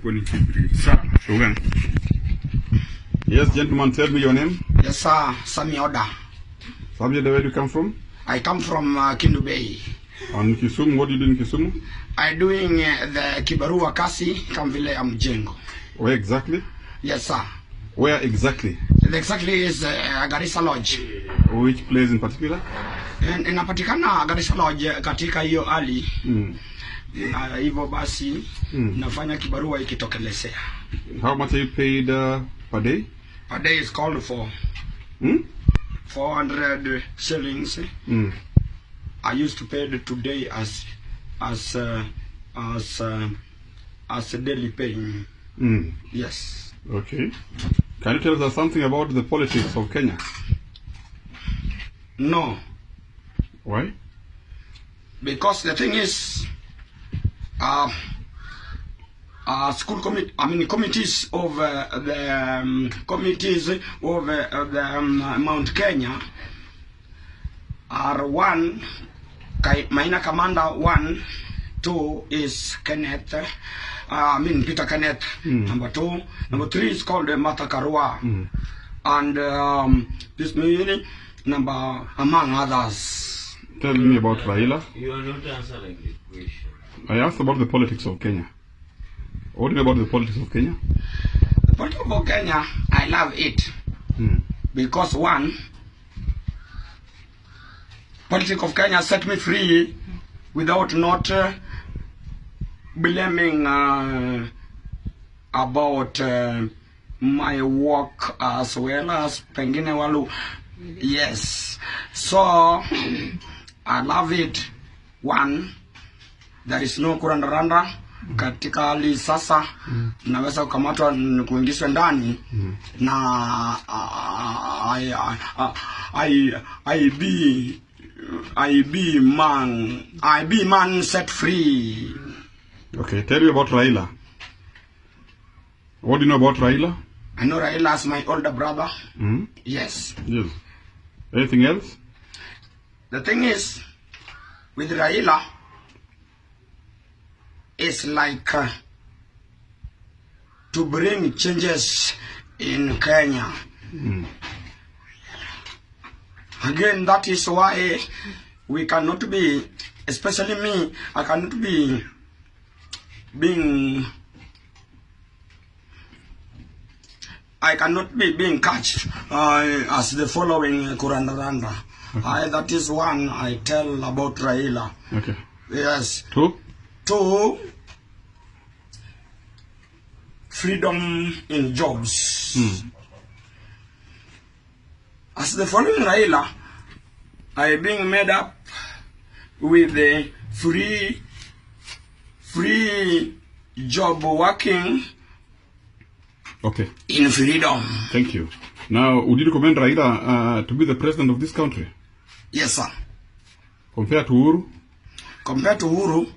Sir, yes, gentleman, tell me your name. Yes, sir. Sami Oda. Sami, where do you come from? I come from Kindu Bay. And Kisumu, what do you do in Kisumu? I'm doing the Kibarua Kasi Kamvile Mjengo. Where exactly? Yes, sir. Where exactly? Exactly is Garissa Lodge. Which place in particular? Inapatikana Garissa Lodge katika hiyo ali. Hivyo basi nafanya kibarua ikitokelezea. How much are you paid per day? Per day is called for 400 shillings. I used to pay today as a daily pay. Yes. Okay. Can you tell us something about the politics of Kenya? No. Why? Because the thing is, committees of Mount Kenya are one. Maina Commander 1, 2 is Kenneth. Peter Kenneth. Number 2. Number 3 is called Martha Karua. And this meeting number among others. Tell me about Raila. You are not answering the question. I asked about the politics of Kenya. What do you know about the politics of Kenya? The politics of Kenya, I love it. Because one, politics of Kenya set me free without not blaming about my work as well as pengine walu. Yes. So I love it. One, there is no kurandaranda katika hali sasa. Naweza kukamatwa kuingizwa ndani na I be man set free. Okay, tell me about Raila. What do you know about Raila? I know Raila as my older brother. Yes. Yes. Anything else? The thing is, with Raila, it's like to bring changes in Kenya. Again, that is why we cannot be, especially me, I cannot be being catched as the following Kurandaranda. That is one I tell about Raila. Okay. Yes. 2? 2, freedom in jobs. As the following Raila, I being made up with the free job working. Okay. In freedom. Thank you. Now, would you recommend Raila to be the president of this country? Yes, sir. Compared to Uhuru? Compared to Uhuru,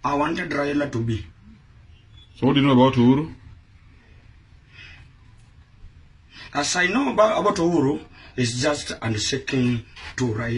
I wanted Raila to be. So what do you know about Uhuru? As I know about Uhuru, it's just unshaking to Raila.